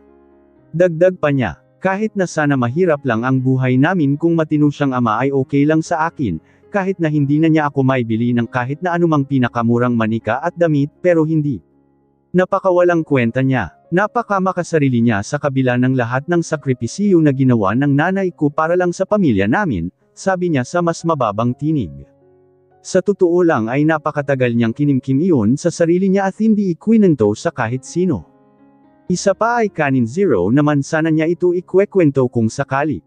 Dagdag pa niya, kahit na sana mahirap lang ang buhay namin kung matino siyang ama ay okay lang sa akin, kahit na hindi na niya ako maibili ng kahit na anumang pinakamurang manika at damit, pero hindi. Napakawalang kwenta niya. Napakamakasarili niya sa kabila ng lahat ng sakripisyo na ginawa ng nanay ko para lang sa pamilya namin, sabi niya sa mas mababang tinig. Sa totoo lang ay napakatagal niyang kinimkim iyon sa sarili niya at hindi ikwinento sa kahit sino. Isa pa ay Kanin Zero naman sana niya ito ikwekwento kung sakali.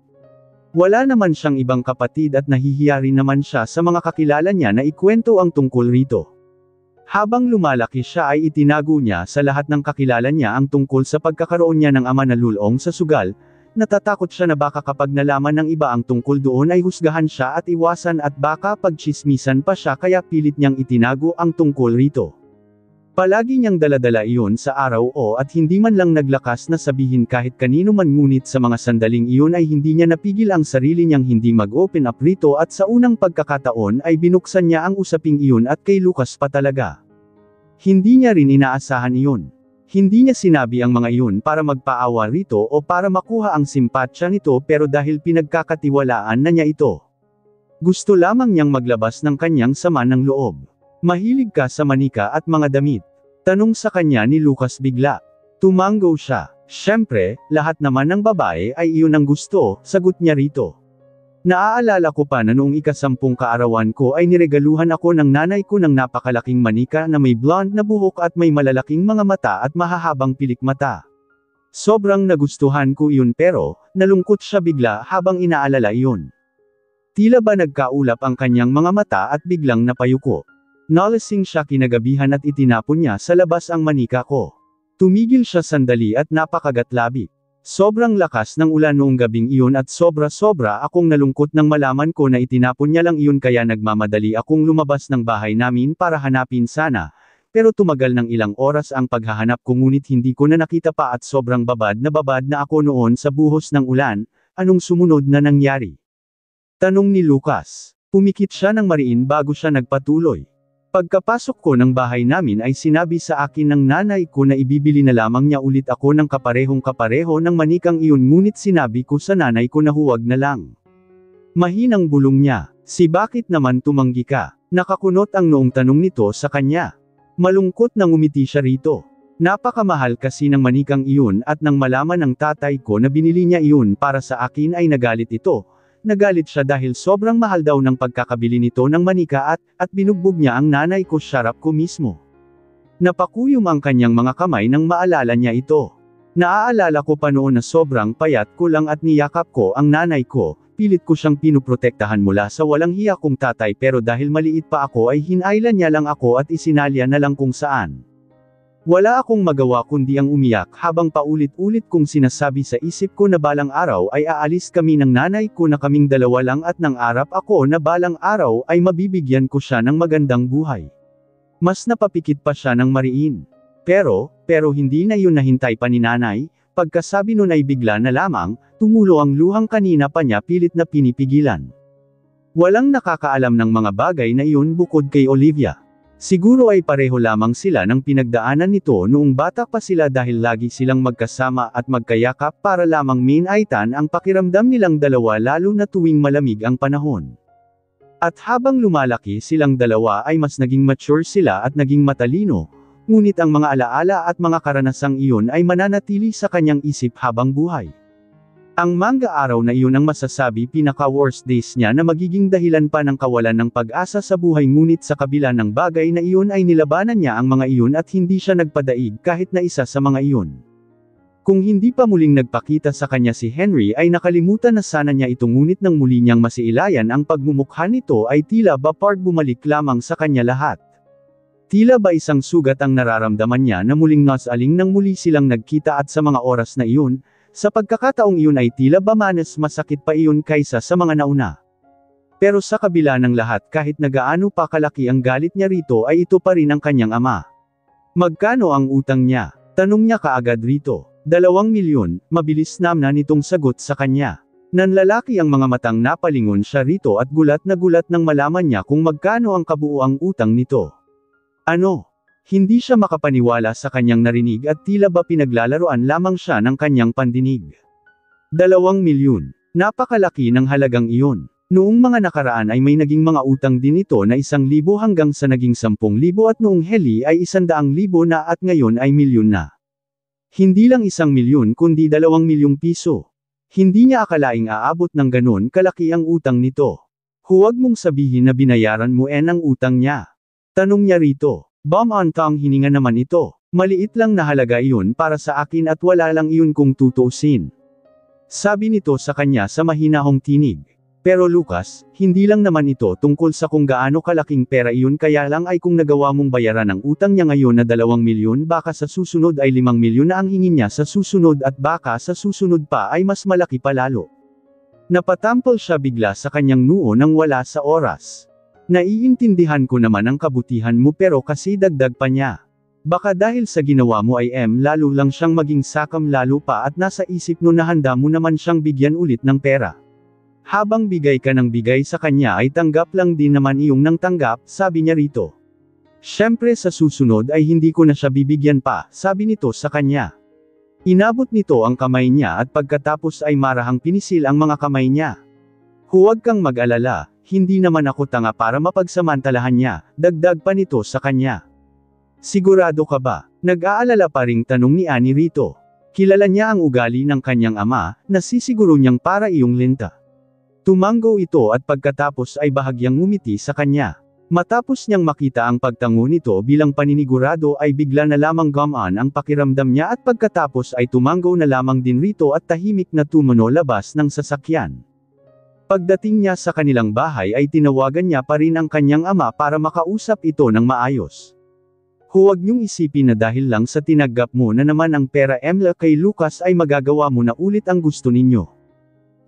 Wala naman siyang ibang kapatid at nahihiya rin naman siya sa mga kakilala niya na ikwento ang tungkol rito. Habang lumalaki siya ay itinago niya sa lahat ng kakilala niya ang tungkol sa pagkakaroon niya ng ama na lulong sa sugal, natatakot siya na baka kapag nalaman ng iba ang tungkol doon ay husgahan siya at iwasan at baka pagtsismisan pa siya kaya pilit niyang itinago ang tungkol rito. Palagi niyang daladala iyon sa araw at hindi man lang naglakas na sabihin kahit kanino man ngunit sa mga sandaling iyon ay hindi niya napigil ang sarili niyang hindi mag-open up rito at sa unang pagkakataon ay binuksan niya ang usaping iyon at kay Lucas pa talaga. Hindi niya rin inaasahan iyon. Hindi niya sinabi ang mga iyon para magpaawa rito o para makuha ang simpatsya nito pero dahil pinagkakatiwalaan na niya ito. Gusto lamang niyang maglabas ng kanyang sama ng loob. Mahilig ka sa manika at mga damit? Tanong sa kanya ni Lucas bigla. Tumango siya. Siyempre, lahat naman ng babae ay iyon ang gusto, sagot niya rito. Naaalala ko pa na noong ika-10 kaarawan ko ay niregaluhan ako ng nanay ko ng napakalaking manika na may blonde na buhok at may malalaking mga mata at mahahabang pilik mata. Sobrang nagustuhan ko iyon pero, nalungkot siya bigla habang inaalala iyon. Tila ba nagkaulap ang kanyang mga mata at biglang napayuko. Nalasing siya kinagabihan at itinapon niya sa labas ang manika ko. Tumigil siya sandali at napakagatlabi. Sobrang lakas ng ulan noong gabing iyon at sobra-sobra akong nalungkot nang malaman ko na itinapon niya lang iyon kaya nagmamadali akong lumabas ng bahay namin para hanapin sana, pero tumagal ng ilang oras ang paghahanap ko ngunit hindi ko na nakita pa at sobrang babad na ako noon sa buhos ng ulan. Anong sumunod na nangyari? Tanong ni Lucas. Pumikit siya ng mariin bago siya nagpatuloy. Pagkapasok ko ng bahay namin ay sinabi sa akin ng nanay ko na ibibili na lamang niya ulit ako ng kaparehong-kapareho ng manikang iyon ngunit sinabi ko sa nanay ko na huwag na lang. Mahinang bulong niya, si bakit naman tumanggi ka? Nakakunot ang noong tanong nito sa kanya. Malungkot na ngumiti siya rito. Napakamahal kasi ng manikang iyon at nang malaman ng tatay ko na binili niya iyon para sa akin ay nagalit ito. Nagalit siya dahil sobrang mahal daw ng pagkakabili nito ng manika at binugbog niya ang nanay ko syarap ko mismo. Napakuyom ang kanyang mga kamay nang maalala niya ito. Naaalala ko pa noon na sobrang payat ko lang at niyakap ko ang nanay ko, pilit ko siyang pinuprotektahan mula sa walang hiya kong tatay pero dahil maliit pa ako ay hinailan niya lang ako at isinalya na lang kung saan. Wala akong magawa kundi ang umiyak habang paulit-ulit kong sinasabi sa isip ko na balang araw ay aalis kami ng nanay ko na kaming dalawa lang at nangarap ako na balang araw ay mabibigyan ko siya ng magandang buhay. Mas napapikit pa siya ng mariin. Pero hindi na yun nahintay pa ni nanay, pagkasabi nun ay bigla na lamang, tumulo ang luhang kanina pa niya pilit na pinipigilan. Walang nakakaalam ng mga bagay na iyon bukod kay Olivia. Siguro ay pareho lamang sila ng pinagdaanan nito noong bata pa sila dahil lagi silang magkasama at magkayakap para lamang minaitan ang pakiramdam nilang dalawa lalo na tuwing malamig ang panahon. At habang lumalaki silang dalawa ay mas naging mature sila at naging matalino, ngunit ang mga alaala at mga karanasang iyon ay mananatili sa kanyang isip habang buhay. Ang manga araw na iyon ang masasabi pinaka-worst days niya na magiging dahilan pa ng kawalan ng pag-asa sa buhay ngunit sa kabila ng bagay na iyon ay nilabanan niya ang mga iyon at hindi siya nagpadaig kahit na isa sa mga iyon. Kung hindi pa muling nagpakita sa kanya si Henry ay nakalimutan na sana niya ito ngunit nang muli niyang masiilayan ang pagmumukha nito ay tila ba part bumalik lamang sa kanya lahat. Tila ba isang sugat ang nararamdaman niya na muling nasaling nang muli silang nagkita at sa mga oras na iyon, sa pagkakataong iyon ay tila ba mas masakit pa iyon kaysa sa mga nauna. Pero sa kabila ng lahat kahit na gaano pa kalaki ang galit niya rito ay ito pa rin ang kanyang ama. Magkano ang utang niya? Tanong niya kaagad rito. 2 milyon, mabilis naman nitong sagot sa kanya. Nanlalaki ang mga matang napalingon siya rito at gulat nang malaman niya kung magkano ang kabuuang utang nito. Ano? Hindi siya makapaniwala sa kanyang narinig at tila ba pinaglalaroan lamang siya ng kanyang pandinig. 2 milyon. Napakalaki ng halagang iyon. Noong mga nakaraan ay may naging mga utang din ito na 1,000 hanggang sa naging 10,000 at noong heli ay 100,000 na at ngayon ay milyon na. Hindi lang 1 milyon kundi 2 milyong piso. Hindi niya akalaing aabot ng ganon kalaki ang utang nito. Huwag mong sabihin na binayaran mo ang utang niya. Tanong niya rito. Bum-on-tang hininga naman ito. Maliit lang na halaga iyon para sa akin at wala lang iyon kung tutuusin. Sabi nito sa kanya sa mahinahong tinig. Pero Lucas, hindi lang naman ito tungkol sa kung gaano kalaking pera iyon kaya lang ay kung nagawa mong bayaran ang utang niya ngayon na 2 milyon baka sa susunod ay 5 milyon na ang hingin niya sa susunod at baka sa susunod pa ay mas malaki pa lalo. Napatampol siya bigla sa kanyang noo nang wala sa oras. Naiintindihan ko naman ang kabutihan mo pero kasi dagdag pa niya. Baka dahil sa ginawa mo ay lalo lang siyang maging sakam lalo pa at nasa isip no na handa mo naman siyang bigyan ulit ng pera. Habang bigay ka ng bigay sa kanya ay tanggap lang din naman iyong nang tanggap, sabi niya rito. Siyempre sa susunod ay hindi ko na siya bibigyan pa, sabi nito sa kanya. Inabot nito ang kamay niya at pagkatapos ay marahang pinisil ang mga kamay niya. Huwag kang mag-alala, hindi naman ako tanga para mapagsamantalahan niya, dagdag pa nito sa kanya. Sigurado ka ba? Nag-aalala pa ring tanong ni Annie rito. Kilala niya ang ugali ng kanyang ama, nasisiguro niyang para iyong linta. Tumanggo ito at pagkatapos ay bahagyang ngumiti sa kanya. Matapos niyang makita ang pagtango nito bilang paninigurado ay bigla na lamang gumaan ang pakiramdam niya at pagkatapos ay tumanggo na lamang din rito at tahimik na tumuno labas ng sasakyan. Pagdating niya sa kanilang bahay ay tinawagan niya pa rin ang kanyang ama para makausap ito ng maayos. Huwag niyong isipin na dahil lang sa tinagap mo na naman ang pera kay Lucas ay magagawa mo na ulit ang gusto ninyo.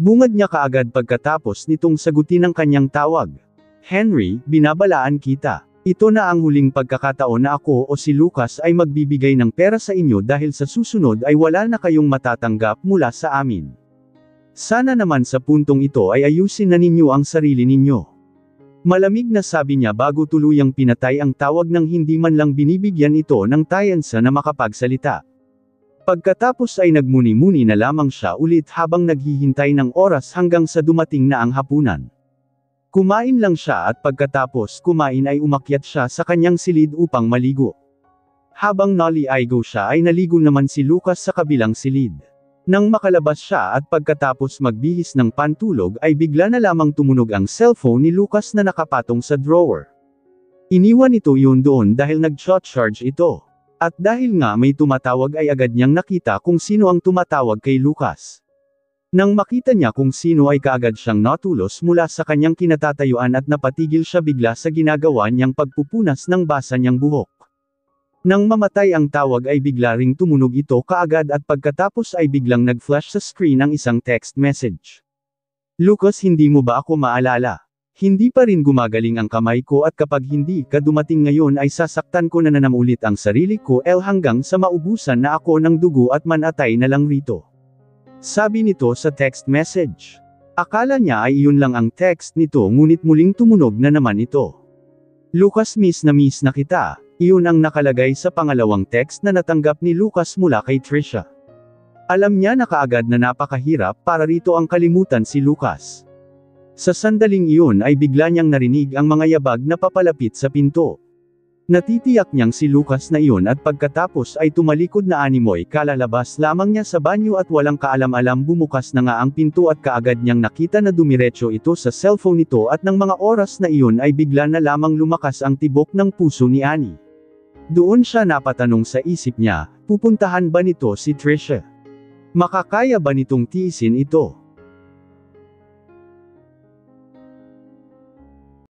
Bungad niya kaagad pagkatapos nitong sagutin ang kanyang tawag. Henry, binabalaan kita. Ito na ang huling pagkakataon na ako o si Lucas ay magbibigay ng pera sa inyo dahil sa susunod ay wala na kayong matatanggap mula sa amin. Sana naman sa puntong ito ay ayusin na ninyo ang sarili ninyo. Malamig na sabi niya bago tuluyang pinatay ang tawag nang hindi man lang binibigyan ito ng tayansa na makapagsalita. Pagkatapos ay nagmuni-muni na lamang siya ulit habang naghihintay ng oras hanggang sa dumating na ang hapunan. Kumain lang siya at pagkatapos kumain ay umakyat siya sa kanyang silid upang maligo. Habang naligo siya ay naligo naman si Lucas sa kabilang silid. Nang makalabas siya at pagkatapos magbihis ng pantulog ay bigla na lamang tumunog ang cellphone ni Lucas na nakapatong sa drawer. Iniwan ito yun doon dahil nag-charge ito. At dahil nga may tumatawag ay agad niyang nakita kung sino ang tumatawag kay Lucas. Nang makita niya kung sino ay kaagad siyang natulos mula sa kanyang kinatatayuan at napatigil siya bigla sa ginagawa niyang pagpupunas ng basa niyang buhok. Nang mamatay ang tawag ay bigla ring tumunog ito kaagad at pagkatapos ay biglang nag-flash sa screen ang isang text message. Lucas, hindi mo ba ako maalala? Hindi pa rin gumagaling ang kamay ko at kapag hindi ka dumating ngayon ay sasaktan ko na naman ulit ang sarili ko hanggang sa maubusan na ako ng dugo at manatay na lang rito. Sabi nito sa text message. Akala niya ay iyon lang ang text nito ngunit muling tumunog na naman ito. Lucas, miss na kita, iyon ang nakalagay sa pangalawang text na natanggap ni Lucas mula kay Trisha. Alam niya na kaagad na napakahirap para rito ang kalimutan si Lucas. Sa sandaling iyon ay bigla niyang narinig ang mga yabag na papalapit sa pinto. Natitiyak niyang si Lucas na iyon at pagkatapos ay tumalikod na animoy kalalabas lamang niya sa banyo at walang kaalam-alam bumukas na nga ang pinto at kaagad niyang nakita na dumiretso ito sa cellphone nito at ng mga oras na iyon ay bigla na lamang lumakas ang tibok ng puso ni Annie. Doon siya napatanong sa isip niya, pupuntahan ba nito si Trisha? Makakaya ba nitong tiisin ito?